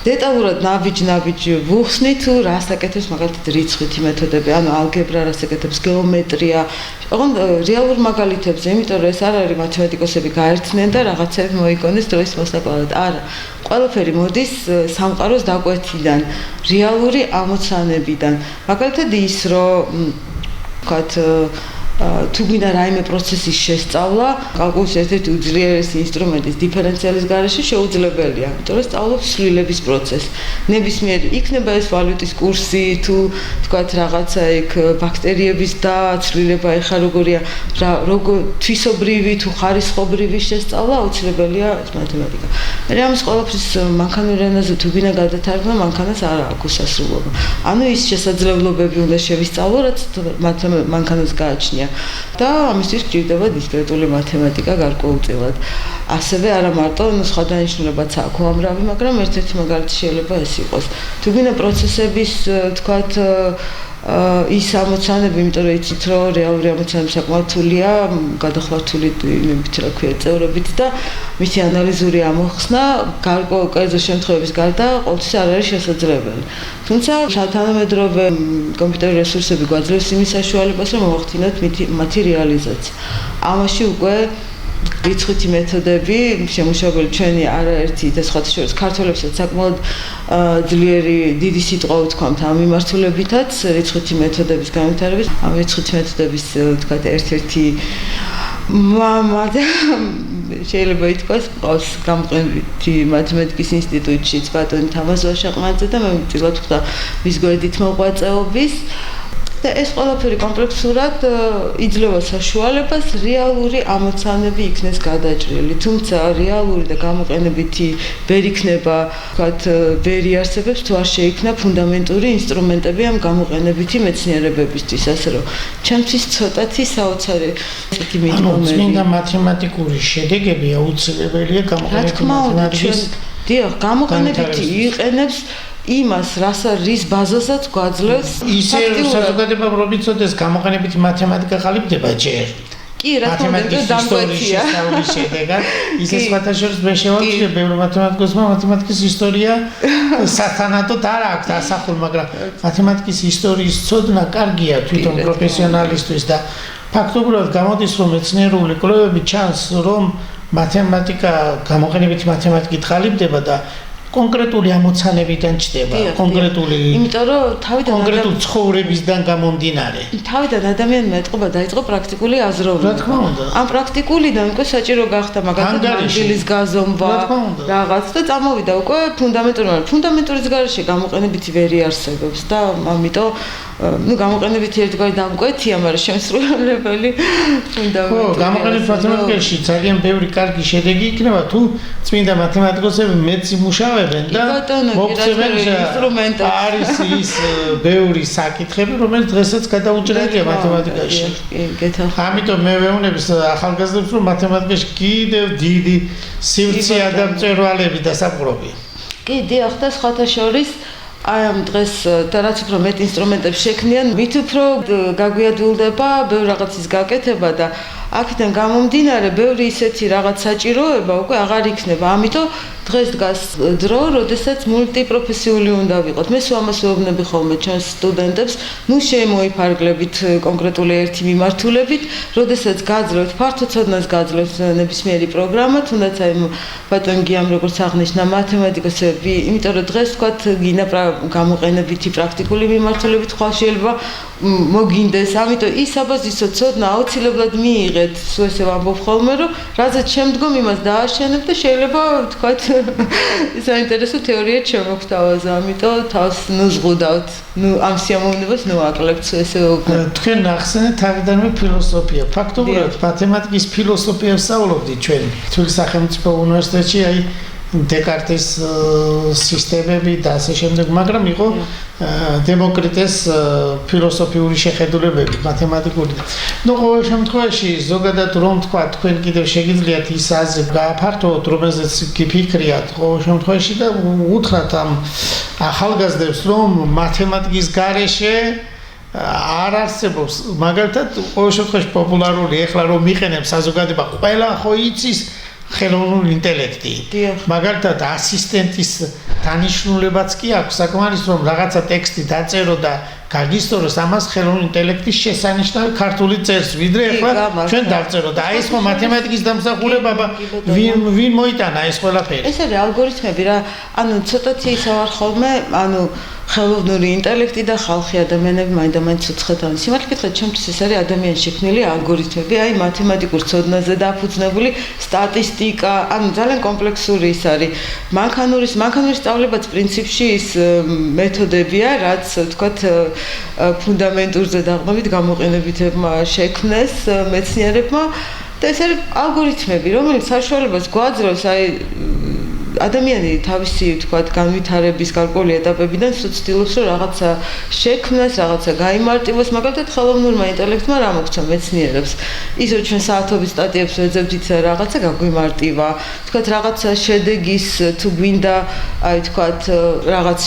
დეტალურად ნაბიჯ ვუხსნით თუ რას აკეთებს მაგალითად რიცხვითი მეთოდები, ანუ ალგებრა რას აკეთებს, გეომეტრია, ოღონდ რეალურ მაგალითებზე, იმიტომ რომ ეს არ არის მათემატიკოსები გაერთნენ და რაღაცები მოიგონეს დროის მოსაკლავად. არა, ყველაფერი მოდის სამყაროს დაკვეთიდან, რეალური ამოცანებიდან. მაგალითად ის, რომ ვთქვათ, თუ გვინდა რაიმე პროცესის შესწავლა, კალკულუსის ერთ-ერთი უძლიერესი ინსტრუმენტის დიფერენციალის გარეშე შეუძლებელია, იმიტომ რომ სწავლობს ცვლილების პროცესს. ნებისმიერ იქნება ეს ვალუტის კურსი, თუ თქვათ რაღაცა იქ ბაქტერიების დაცვლილება, ეხა როგორია, როგორ თვისობრივი თუ ხარისხობრივი შესწავლა აუცილებელია ეს მათემატიკა. მე ამის ყველაფრის მანქანურ ენაზე თუ გვინდა გადათარგმნა, მანქანას არ აქვს უსასრულობა. ანუ ის შესაძლებლობები უნდა შევისწავლო, რაც მანქანას გააჩნია. და ამისთვის გვჭირდება დისკრეტული მათემატიკა გარკვეულწილად. ასევე არა მარტო სხვა დანიშნულებაც აქვს უამრავი, მაგრამ ერთ-ერთი მაგალითი შეიძლება ეს იყოს. თუ გვინდა პროცესების, თქვათ, ის ამოცანები, იმიტომ რომ იცით, რომ რეალური ამოცანები საკმაოდ რთულია, გადახვართული იმებით, რა ქვია, წევრობით და მისი ანალიზური ამოხსნა კერძო შემთხვევების გარდა ყოველთვის არ არის შესაძლებელი. თუმცა თანამედროვე კომპიუტერული რესურსები გვაძლევს იმის საშუალებას, რომ მოვახდინოთ მათი რეალიზაცია. ამაში უკვე რიცხვითი მეთოდები შემუშავებული ჩვენი არაერთი და სხვათა შორის ქართველებსაც საკმაოდ ძლიერი დიდი სიტყვა ვთქვამთ ამ მიმართულებითაც რიცხვითი მეთოდების განვითარების. ამ რიცხვითი მეთოდების ვთქვათ ერთ-ერთი მამა და შეიძლება ითქვას ყავს გამოყენებითი მათემატიკის ინსტიტუტშიც ბატონი თამაზ ვაშაყმაძე და მე ვწილად ვხვდა მის გვერდით მოღვაწეობის. და ეს ყველაფერი კომპლექსურად იძლევა საშუალებას რეალური ამოცანები იქნეს გადაჭრილი. თუმცა რეალური და გამოყენებითი ვერ იქნება, ვთქვათ, ვერ იარსებებს თუ არ შეიქმნა ფუნდამენტური ინსტრუმენტები ამ გამოყენებითი მეცნიერებებისთვის, ასე რომ ჩემთვის ცოტათი საოცარი ესეთი მიდგომები. წმინდა მათემატიკური შედეგები აუცილებელია გამოყენებითი მათემატიკის. დიახ, გამოყენებითი იყენებს იმას, რის ბაზასაც გვაძლევს ისე საზოგადოებამ რომ იცოდეს გამოყენებითი მათემატიკა ყალიბდება ჯერ. კი, რა თქმა უნდა, დამკვეთია. ისე შედეგად, ისე სხვათა შორის მე შევამჩნიე ბევრ მათემატიკოსმა მათემატიკის ისტორია სათანადოდ არ აქვს ასახული, მაგრამ მათემატიკის ისტორიის ცოდნა კარგია თვითონ პროფესიონალისტვის და ფაქტობრივად გამოდის რომ მეცნიერული კვლევები ჩანს რომ მათემატიკა გამოყენებითი მათემატიკით ყალიბდება და კონკრეტული ამოცანებიდან ჩდება, კონკრეტული, იმიტომ რომ თავიდან კონკრეტული ცხოვრებისგან გამომდინარე. თავიდან ადამიანმა ეთყობა დაიწყო პრაქტიკული აზროვნება. რა თქმა უნდა. ამ პრაქტიკულიდან უკვე საჭირო გახდა მაგალითად მანდილის გაზომვა, რაღაც და წამოვიდა უკვე ფუნდამენტურის გარეშე გამოყენებითი ვერ იარსებობს და ამიტომ გამოყენებითი ერთგვარი დამკვეთია, მაგრამ შემსრულებელი ფუნდამენტური. ხო, გამოყენებითი მათემატიკაში ძალიან ბევრი კარგი შედეგი იქნება თუ წმინდა მათემატიკოსები მეც იმუშავებენ და მოგწევენ ინსტრუმენტებს. არის ის ბევრი საკითხები, რომელიც დღესაც გადაუჭრელია მათემატიკაში. ამიტომ მე ვეუბნებს ახალგაზრდებს, რომ მათემატიკაში კიდევ დიდი სივრცეა და მწვერვალები დასაპყრობია. კი, დიახ, და სხვათა შორის აი ამ დღეს და რაც უფრო მეტ ინსტრუმენტებს შექმნიან, მით უფრო გაგვიადვილდება ბევრ რაღაცის გაკეთება და აქედან გამომდინარე ბევრი ისეთი რაღაც საჭიროება უკვე აღარ იქნება. ამიტომ დღეს დგას დრო, როდესაც მულტიპროფესიული უნდა ვიყოთ. მე სულ ამას ვეუბნები ხოლმე ჩვენს სტუდენტებს, ნუ შემოიფარგლებით კონკრეტული ერთი მიმართულებით, როდესაც გაძლევთ ფართო ცოდნას გაძლევთ ნებისმიერი პროგრამა, თუნდაც აი ბატონ გიამ როგორც აღნიშნა მათემატიკოსები, იმიტომ რომ დღეს ვთქვათ გინდა გამოყენებითი პრაქტიკული მიმართულებით ხვალ შეიძლება მოგინდეს, ამიტომ ის საბაზისო ცოდნა აუცილებლად მიიღეთ, სულ ესე ვამბობ ხოლმე, რომ რაზეც შემდგომ იმას დააშენებ და შეიძლება ვთქვათ საინტერესო თეორიად შემოგთავაზო, ამიტომ თავს ნუზღუდავთ, ამ სიამოვნებას ნუაკლებთ, სულ ესე ვუგნებ. თქვენ ახსენეთ თავიდანვე ფილოსოფია. ფაქტობრივად მათემატიკის ფილოსოფიას სწავლობდით ჩვენ თბილისის სახელმწიფო უნივერსიტეტში, აი დეკარტის სისტემები და ასე შემდეგ, მაგრამ იყო დემოკრიტეს ფილოსოფიური შეხედულებები მათემატიკური. ნუ ყოველ შემთხვევაში ზოგადად რომ თქვა თქვენ კიდევ შეგიძლიათ ის აზრი გააფართოვოთ, რომელზეც გიფიქრიათ ყოველ შემთხვევაში და უთხრათ ამ ახალგაზრდებს, რომ მათემატიკის გარეშე არ არსებობს, მაგალითად ყოველ შემთხვევაში პოპულარული ეხლა რომ მიყენებს საზოგადოება, ყველა ხო იცის ხელოვნური ინტელექტი. მაგალითად ასისტენტის დანიშნულებაც კი აქვს, საკმარის რომ რაღაცა ტექსტი დაწერო და გაგისტოროს, ამას ხელოვნური ინტელექტის შესანიშნავი ქართული წერს, ვიდრე ეხლა ჩვენ დავწერო და აი ეს ხო მათემატიკის დამსახურება, ვინ მოიტანა ეს ყველაფერი. ეს არის ალგორითმები რა, ანუ ცოტათი ისავარ ხოლმე, ანუ ხელოვნური ინტელექტი და ხალხი ადამიანები მაინდა-მაინც უცხოთანი. სიმართლე გითხრათ, ჩემთვის ეს არის ადამიანის შექმნილი ალგორითმები, აი მათემატიკურ ცოდნაზე დაფუძნებული სტატისტიკა, ანუ ძალიან კომპლექსური ის არის. მანქანური სწავლებაც პრინციპში ის მეთოდებია, რაც ვთქვათ ფუნდამენტურზე დაყრდნობით გამოყენებითებმა შექმნეს მეცნიერებმა და ეს არის ალგორითმები, რომელიც საშუალებას გვაძლევს აი ადამიანი თავისი ვთქვათ განვითარების გარკვეული ეტაპებიდან ცდილობს რომ რაღაცა შექმნას, რაღაცა გაიმარტივოს, მაგალითად ხელოვნურმა ინტელექტმა რა მოგცვა მეცნიერებს. ის რომ ჩვენ საათობით სტატიებს ვეძებთ იცი რაღაცა გაგვიმარტივა, ვთქვათ რაღაცა შედეგის თუ გვინდა აი ვთქვათ რაღაც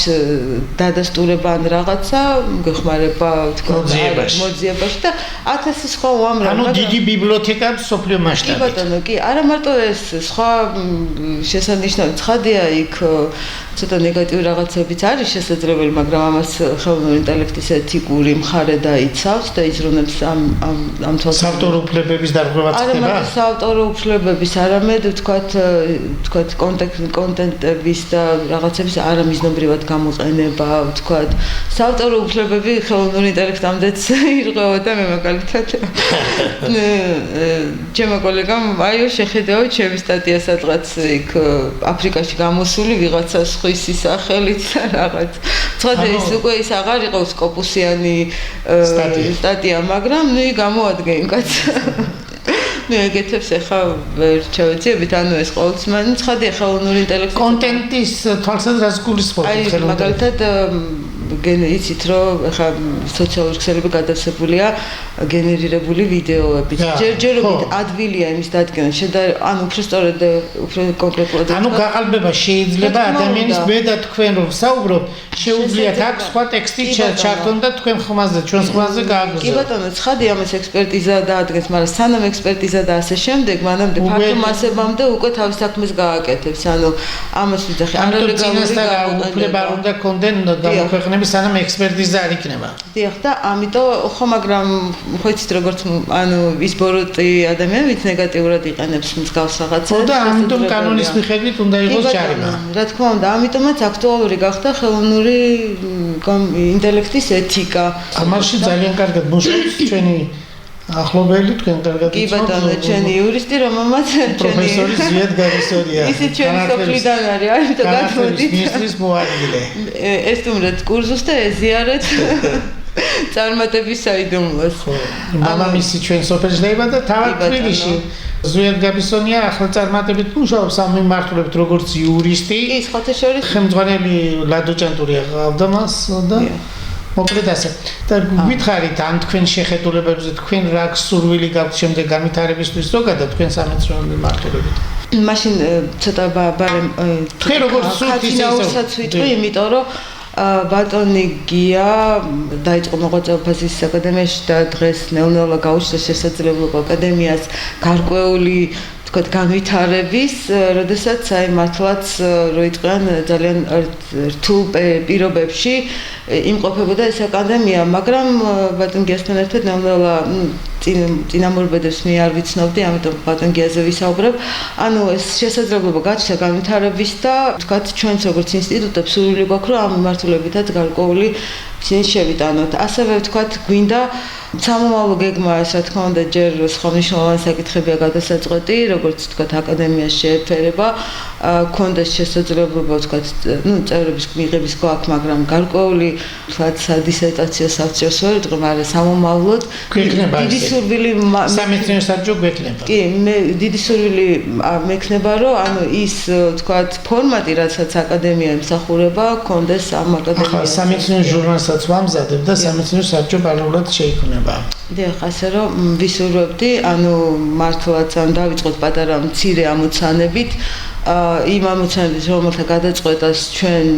დადასტურება ან რაღაცა გვეხმარება ვთქვათ მოძიებაში და 1000 სხვა უამრავი. ანუ დიდი ბიბლიოთეკა სოფლიო მასშტაბით. კი ბატონო, კი, არა მარტო ეს სხვა შესანიშნავი ცხადია იქ ცოტა ნეგატიურ რაღაცებიც არის შესაძლებელი, მაგრამ ამას ხელოვნური ინტელექტის ეთიკური მხარე დაიცავს და იზრუნებს ამ საავტორო უფლებების დარღვევაც ხდება? არა მარტო საავტორო უფლებების, არამედ ვთქვათ კონტენტების და რაღაცების არამიზნობრივად გამოყენება, ვთქვათ საავტორო უფლებები ხელოვნური ინტელექტამდეც ირღვეოდა, მე მაგალითად ჩემო კოლეგამ აიო შეხედავთ ჩემი სტატია სადღაც იქ აფრიკაში გამოსული ვიღაცას ხვის სახელით და რაღაც. ცხადია ის უკვე ის აღარ იყო სკოპუსიანი სტატია, მაგრამ ნუ გამოადგე იმ კაცს. ნუ ეგეთებს ახლა ვერ ჩავეძიებით, ანუ ეს ყოველწლიანი ცხადია ხელოვნური ინტელექტი. კონტენტის თვალსაზრისით გულისხმობთ ხელოვნური. აი მაგალითად იცით რომ ახლა სოციალური ქსელები გადასებულია გენერირებული ვიდეოებით. ჯერჯერობით ადვილია იმის დადგენა, ანუ უფრო სწორედ უფრო კონკრეტულად. ანუ გაყალბება შეიძლება ადამიანის მე და თქვენ რომ საუბრობთ, შეუძლიათ აქ სხვა ტექსტი ჩართონ და თქვენ ხმაზე, ჩვენს ხმაზე გააგზავნოთ. კი ბატონო, ცხადია ამას ექსპერტიზა დაადგენს, მაგრამ სანამ ექსპერტიზა და ასე შემდეგ, მანამდე ფართო მასებამდე უკვე თავის საქმეს გააკეთებს. ანუ ამას ვიძახი, არალეგალური უფლება არ უნდა კონდენ გამოქვეყნების სანამ ექსპერტიზა არ იქნება. დიახ და ამიტომ ხო მაგრამ ხო იცით როგორც ანუ ის ბოროტი ადამიანებიც ნეგატიურად იყენებს მსგავს რაღაცას. და ამიტომ კანონის მიხედვით უნდა იყოს ჯარიმა. რა თქმა უნდა, ამიტომაც აქტუალური გახდა ხელოვნური ინტელექტის ეთიკა. ამაში ძალიან კარგად მუშაობს ჩვენი ახლობელი თქვენ კარგად იცნობთ. კი ბატონო, ჩვენი იურისტი რომელმაც პროფესორი ზიად გარისორია. ისიც ჩვენი სოფლიდან არის, ამიტომ გადმოდით. ministris მოადგილე. ესტუმრეთ კურსს და ეზიარეთ წარმატების საიდუმლოს. მამამისი ჩვენ სოფელში დაიბადა თავად თბილისში. ზუიად გაბისონია ახლა წარმატებით მუშაობს ამ მიმართულებით როგორც იურისტი. კი, სხვათა შორის ხელმძღვანელი ლადო ჭანტურია ყავდა მას და მოკლედ ასე. და გითხარით ან თქვენ შეხედულებებზე თქვენ რა სურვილი გაქვთ შემდეგ განვითარებისთვის ზოგადად თქვენ სამეცნიერო მიმართულებით? მაშინ ცოტა ბარემ თქვენ როგორც სურთ ისე ვიტყვი, იმიტომ რომ ბატონი გია დაიწყო მოღვაწეობა ფაზისის აკადემიაში და დღეს ნელ-ნელა გაუჩნდა შესაძლებლობა აკადემიას გარკვეული თქვათ განვითარების, როდესაც აი მართლაც როიტყვიან ძალიან რთულ პირობებში იმყოფებოდა ეს აკადემია, მაგრამ ბატონ გიასთან ერთად ნელ-ნელა წინამორბედებს მე არ ვიცნობდი, ამიტომ ბატონ გიაზე ვისაუბრებ. ანუ ეს შესაძლებლობა გაჩნდა განვითარების და თქვათ ჩვენც როგორც ინსტიტუტებს სურვილი გვაქვს, რომ ამ მიმართულებითაც გარკვეული ცინი შევიტანოთ. ასევე ვთქვათ, გვინდა სამომავლო გეგმა, რა თქმა უნდა, ჯერ სხვა მნიშვნელოვანი საკითხებია გადასაწყვეტი, როგორც ვთქვათ, აკადემიას შეეფერება, ქონდეს შესაძლებლობა, ვთქვათ, წევრების მიღების გვაქვს, მაგრამ გარკვეული ვთქვათ, სადისერტაციო საბჭოს ვერ ვიტყვი, მაგრამ სამომავლოდ დიდი სურვილი სამეცნიერო საბჭო გვექნება. კი, მე დიდი სურვილი მექნება, რომ ანუ ის ვთქვათ, ფორმატი, რასაც აკადემია ემსახურება, ქონდეს ამ აკადემიას. ახლა სამეცნიერო ჟურნალსაც ვამზადებ და სამეცნიერო საბჭო პარალელურად შეიქმნება. დიახ, ასე რომ ვისურვებდი, ანუ მართლაც ან დავიწყოთ პატარა მცირე ამოცანებით, იმ ამოცანებით, რომელთა გადაწყვეტას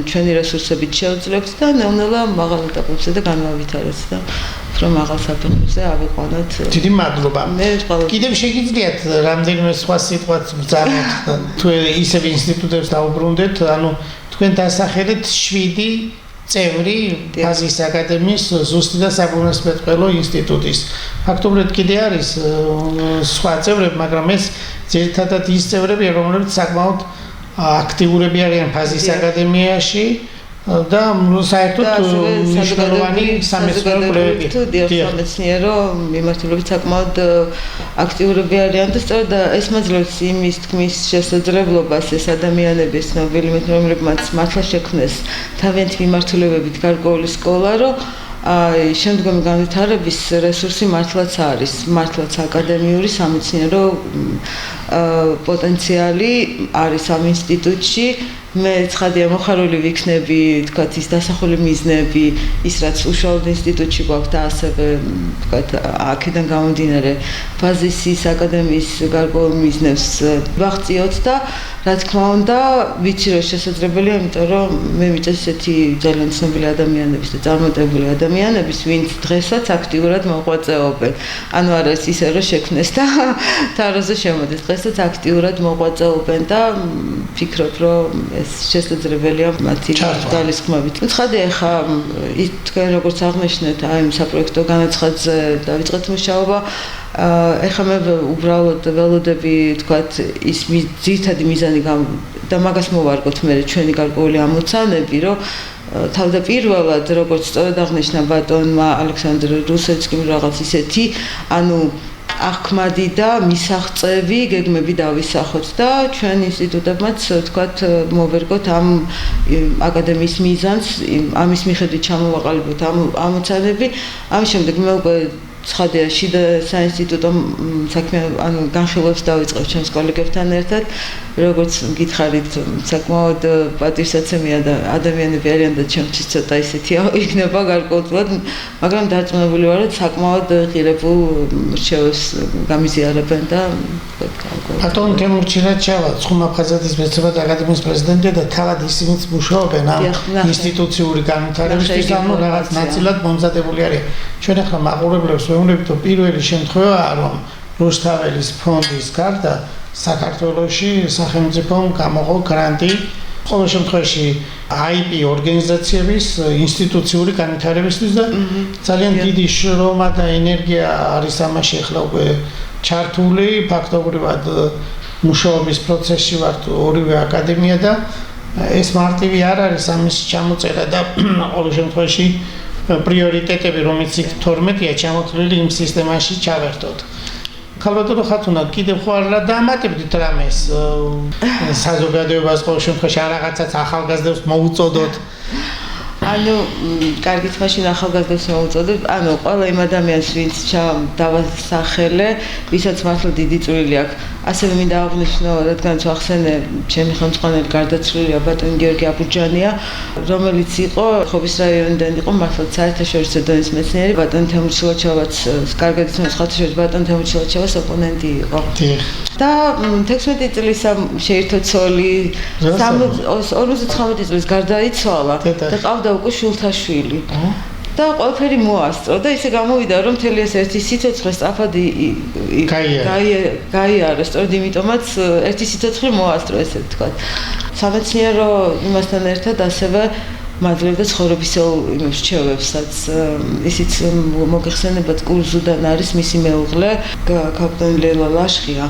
ჩვენი რესურსებით შევძლებთ და ნელ-ნელა მაღალ ეტაპებზე და განავითაროთ და უფრო მაღალ საფეხურზე ავიყვანოთ. დიდი მადლობა. კიდევ შეგიძლიათ რამდენიმე სხვა სიტყვაც ბრძანოთ თუ ისევ ინსტიტუტებს დაუბრუნდეთ, ანუ თქვენ დასახელეთ 7 წევრი ფაზისის აკადემიის ზუსტი და საბუნებისმეტყველო ინსტიტუტის. ფაქტობრივად კიდე არის სხვა წევრები, მაგრამ ეს ძირითადად ის წევრებია, რომლებიც საკმაოდ აქტიურები არიან ფაზისის აკადემიაში და საერთოდ მნიშვნელოვანი სამეცნიერო კვლევები. სამეცნიერო მიმართულებით საკმაოდ აქტიურები არიან და სწორედ ეს მაძლევს იმის თქმის შესაძლებლობას ეს ადამიანების ცნობილი მეცნიერებმაც მართლა შექმნეს თავიანთი მიმართულებებით გარკვეული სკოლა, რომ შემდგომი განვითარების რესურსი მართლაც არის, მართლაც აკადემიური სამეცნიერო პოტენციალი არის ამ ინსტიტუტში. მე ცხადია მოხარული ვიქნები, თქვათ, ის დასახული მიზნები, ის რაც უშუალოდ ინსტიტუტში გვაქვს და ასევე, თქვათ, აქედან გამომდინარე ფაზისის აკადემიის გარკვეულ მიზნებს ვაღწიოთ და რა თქმა უნდა, ვიცი რომ შესაძლებელია, იმიტომ რომ მე მიწევს ესეთი ძალიან ცნობილი ადამიანების და წარმატებული ადამიანების, ვინც დღესაც აქტიურად მოღვაწეობენ. ანუ არა ის ისე რომ შექმნეს და თაროზე შემოდის, დღესაც აქტიურად მოღვაწეობენ და ფიქრობ რომ ეს შესაძლებელია მათი ძალისხმევით. ცხადია, ხა ის თქვენ როგორც აღნიშნეთ, აი იმ საპროექტო განაცხადზე დავიწყეთ მუშაობა. ეხლა მე უბრალოდ ველოდები, თქვათ, ის ძირითადი მიზანი და მაგას მოვარგოთ მე ჩვენი გარკვეული ამოცანები, რომ თავდაპირველად, როგორც სწორად აღნიშნა ბატონმა ალექსანდრ რუსეცკიმ რაღაც ისეთი, ანუ აღქმადი და მისაღწევი გეგმები დავისახოთ და ჩვენ ინსტიტუტებმაც თქვათ მოვერგოთ ამ აკადემიის მიზანს, ამის მიხედვით ჩამოვაყალიბოთ ამ ამოცანები. ამის შემდეგ მე უკვე ცხადია შიდა საინსტიტუტო საქმე, ანუ განხილვებს დავიწყებ ჩემს კოლეგებთან ერთად, როგორც გითხარით, საკმაოდ პატივსაცემი ადამიანები არიან და ჩემთვის ცოტა ისეთია იქნება გარკვეულად, მაგრამ დარწმუნებული ვარ, რომ საკმაოდ ღირებულ რჩევებს გამიზიარებენ და ბატონ თემურ ჩირაჩავა, ცხუმაფხაზეთის მეცნიერებათა აკადემიის პრეზიდენტია და თავად ისინიც მუშაობენ ამ ინსტიტუციური განვითარებისთვის, ანუ რაღაც ნაწილად მომზადებული არის. ჩვენ ახლა მაყურებლებს ვეუბნებით, რომ პირველი შემთხვევაა, რომ რუსთაველის ფონდის გარდა საქართველოში სახელმწიფომ გამოყო გრანტი ყოველ შემთხვევაში IP ორგანიზაციების ინსტიტუციური განვითარებისთვის და ძალიან დიდი შრომა და ენერგია არის ამაში ახლა უკვე ჩართული. ფაქტობრივად მუშაობის პროცესში ვართ ორივე აკადემია და ეს მარტივი არ არის ამის ჩამოწერა და ყოველ შემთხვევაში პრიორიტეტები, რომელიც იქ 12-ია ჩამოთვლილი იმ სისტემაში ჩავერთოთ. ქალბატონო ხათუნა, კიდევ ხო არ დაამატებდით რამეს საზოგადოებას ყოველ შემთხვევაში რაღაცაც ახალგაზრდებს მოუწოდოთ? ანუ კარგით, მაშინ ახალგაზრდებს მოუწოდებ, ანუ ყველა იმ ადამიანს, ვინც დავასახელე, ვისაც მართლა დიდი წვლილი აქვს. ასევე მინდა აღნიშნო, რადგანაც ახსენე, ჩემი ხელმძღვანელი გარდაცვლილია ბატონი გიორგი აბურჯანია, რომელიც იყო ხობის რაიონიდან, იყო მართლა საერთაშორისო დონის მეცნიერი, ბატონი თემურ ჩილაჩევაც, კარგად იცნობს ხათუშორის ბატონი თემურ ჩილაჩევას ოპონენტი იყო. და 16 წლის შეირთო ცოლი 59 წლის გარდაიცვალა და ყავდა უკვე შულთაშვილი. და ყველაფერი მოასწრო და ისე გამოვიდა რომ მთელი ეს ერთი სიცოცხლე სწრაფად გაიარა, სწორედ იმიტომაც ერთი სიცოცხლე მოასწრო ესე ვთქვათ. სამეცნიერო იმასთან ერთად ასევე მადლობდა ცხოვრებისეულ რჩევებსაც. ისიც მოგეხსენებათ კურზუდან არის მისი მეუღლე კაპიტანი ლეილა ლაშხია.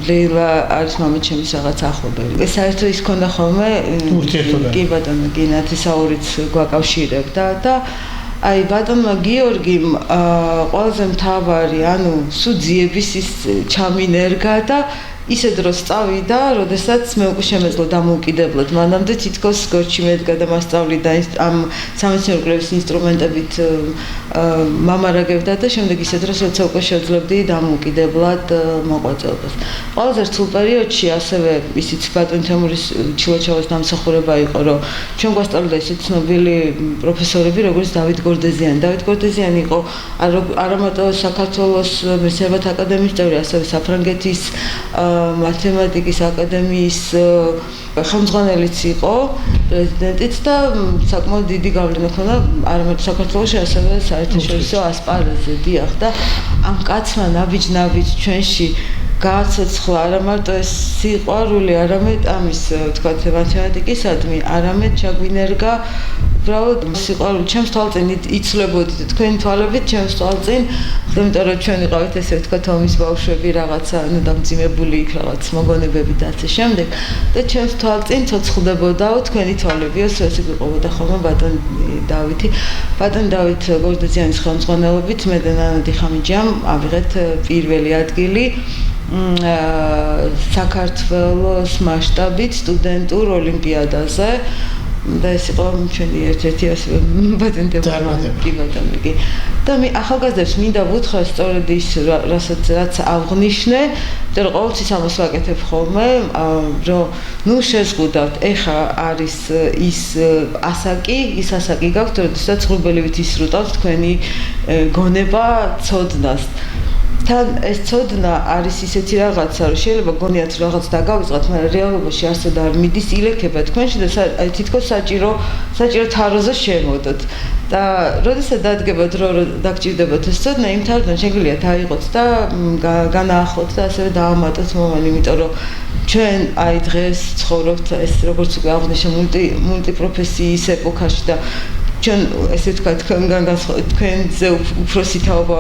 ლეილა არის მამაჩემის რაღაც ახლობელი. ეს საერთოდ ის ქონდა ხოლმე კი ბატონო გინათისაურიც გვაკავშირებდა და აი ბატონმა გიორგიმ ყველაზე მთავარი სუძიების ის ჩამინერგა და ისე დროს წავიდა, როდესაც მე უკვე შემეძლო დამოუკიდებლად. მანამდე თითქოს გორჩი მედგა და მასწავლიდა ამ სამეცნიერო კვლევის ინსტრუმენტებით მამარაგებდა და შემდეგ ისე დროს როცა უკვე შეძლებდი დამოუკიდებლად მოღვაწეობას. ყველაზე რთულ პერიოდში ასევე ისიც ბატონ თემურის ჩილოჩავას დამსახურება იყო, რომ ჩვენ გვასწავლიდა ისეთ ცნობილი პროფესორები, როგორც დავით გორდეზიანი. დავით გორდეზიანი იყო არამარტო საქართველოს მეცნიერებათა აკადემიის წევრი, ასევე საფრანგეთის მათემატიკის აკადემიის ხელმძღვანელიც იყო, პრეზიდენტიც და საკმაოდ დიდი გავლენა ჰქონდა არამარტო საქართველოში, ასევე საერთაშორისო ასპარეზზე. დიახ და ამ კაცმა ნაბიჯ ჩვენში გააცოცხლა არამარტო ეს სიყვარული, არამედ ამის ვთქვათ მათემატიკისადმი, არამედ ჩაგვინერგა უბრალოდ სიყვარული ჩემს თვალწინ იცვლებოდით თქვენი თვალებით ჩემს თვალწინ, იმიტომ რომ ჩვენ ვიყავით ესე ვთქვათ ომის ბავშვები რაღაცა დამძიმებული იქ რაღაც მოგონებები და ასე შემდეგ და ჩემს თვალწინ ცოცხლდებოდაო თქვენი თვალებიო, ესე გიყვებოდა ხოლმე ბატონ დავით გორდეზიანის ხელმძღვანელობით მე და ნანა დიხამიჯამ ავიღეთ პირველი ადგილი საქართველოს მასშტაბით სტუდენტურ ოლიმპიადაზე და ეს იყო ჩვენი ერთ-ერთი ასე ბატონები. და მე ახალგაზრდებს მინდა ვუთხრა სწორედ ის რაც აღნიშნე, რომ ყოველთვის ამას ვაკეთებ ხოლმე, რომ შეზღუდავთ, ეხა არის ის ასაკი გაქვთ, როდესაც ღრუბელივით ისრუტავთ თქვენი გონება ცოდნას. თან ეს ცოდნა არის ისეთი რაღაცა, რომ შეიძლება გონიათ რაღაც დაგავიწყოთ, მაგრამ რეალობაში არსად არ მიდის, ილექება თქვენში და თითქოს საჭირო თაროზე შემოდოთ. და როდესაც დადგება დრო, დაგჭირდებათ ეს ცოდნა, იმ თაროდან შეგიძლიათ აიღოთ და განაახლოთ და ასევე დაამატოთ მომალი, იმიტომ რომ ჩვენ აი დღეს ცხოვრობთ ეს როგორც უკვე აღნიშნე მულტიპროფესიის ეპოქაში და ჩვენ ესე ვთქვათ თქვენზე უფროსი თაობა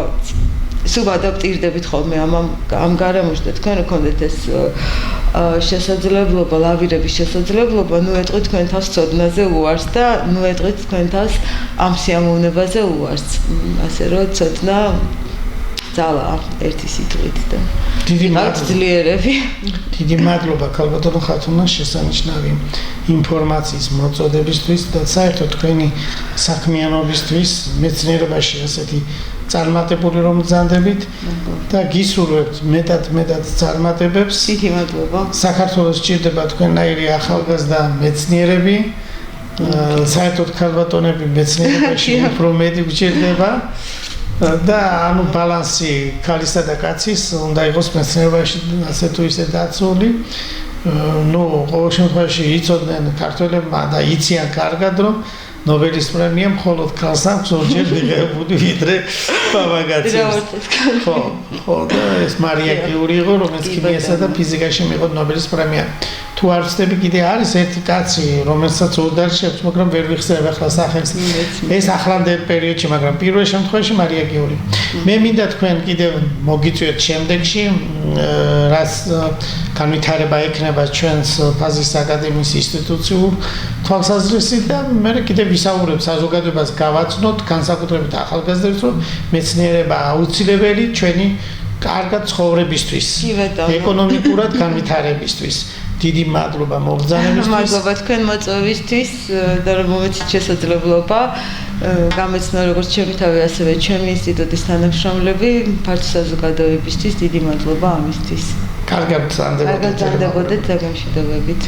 სულ ადაპტირდებით ხოლმე ამ გარემოში და თქვენ გქონდეთ ეს შესაძლებლობა, ლავირების შესაძლებლობა, ეტყვით თქვენ თავს ცოდნაზე უარს და ეტყვით თქვენ თავს ამ სიამოვნებაზე უარს. ასე რომ ცოდნა ძალა ერთი სიტყვით და დიდი მადლობა ქალბატონო ხათუნა შესანიშნავი ინფორმაციის მოწოდებისთვის და საერთოდ თქვენი საქმიანობისთვის მეცნიერებაში ასეთი წარმატებული რომ გძანდებით და გისურვებთ მეტად წარმატებებს. დიდი მადლობა. საქართველოს სჭირდება თქვენნაირი ახალგაზრდა მეცნიერები, საერთოდ ქალბატონები მეცნიერებაში უფრო მეტი გჭირდება და ბალანსი ქალისა და კაცის უნდა იყოს მეცნიერებაში ასე თუ ისე დაცული. ყოველ შემთხვევაში იცოდნენ ქართველებმა და იციან კარგად რომ ნობელის პრემია მხოლოდ ქალს აქვს ორჯერ მიღებული ვიდრე მამაკაცებს. ხო და ეს მარია კიური იყო, რომელიც ქიმიასა და ფიზიკაში მიიღო ნობელის პრემია. თუ არ ვცდები კიდე არის ერთი კაცი, რომელსაც ორ დარჩებს, მაგრამ ვერ ვიხსენებ ახლა სახელს. ეს ახლანდელ პერიოდში, მაგრამ პირველ შემთხვევაში მარია კიური. მე მინდა თქვენ კიდევ მოგიწვიოთ შემდეგში, რაც განვითარება ექნება ჩვენს ფაზის აკადემიის ინსტიტუციურ თვალსაზრისით და მე კიდევ ვისაუბრებ საზოგადოებას გავაცნოთ, განსაკუთრებით ახალგაზრდებს, რომ მეცნიერება აუცილებელი ჩვენი კარგად ცხოვრებისთვის, ეკონომიკურად განვითარებისთვის. დიდი მადლობა მოგზაურობისთვის. მადლობა თქვენ მოწვევისთვის და რომ მომეცით შესაძლებლობა გამეცნო როგორც ჩემი თავი, ასევე ჩემი ინსტიტუტის თანამშრომლები ფართო საზოგადოებისთვის. დიდი მადლობა ამისთვის. კარგად გრძანდებოდეთ. გამშვიდობებით.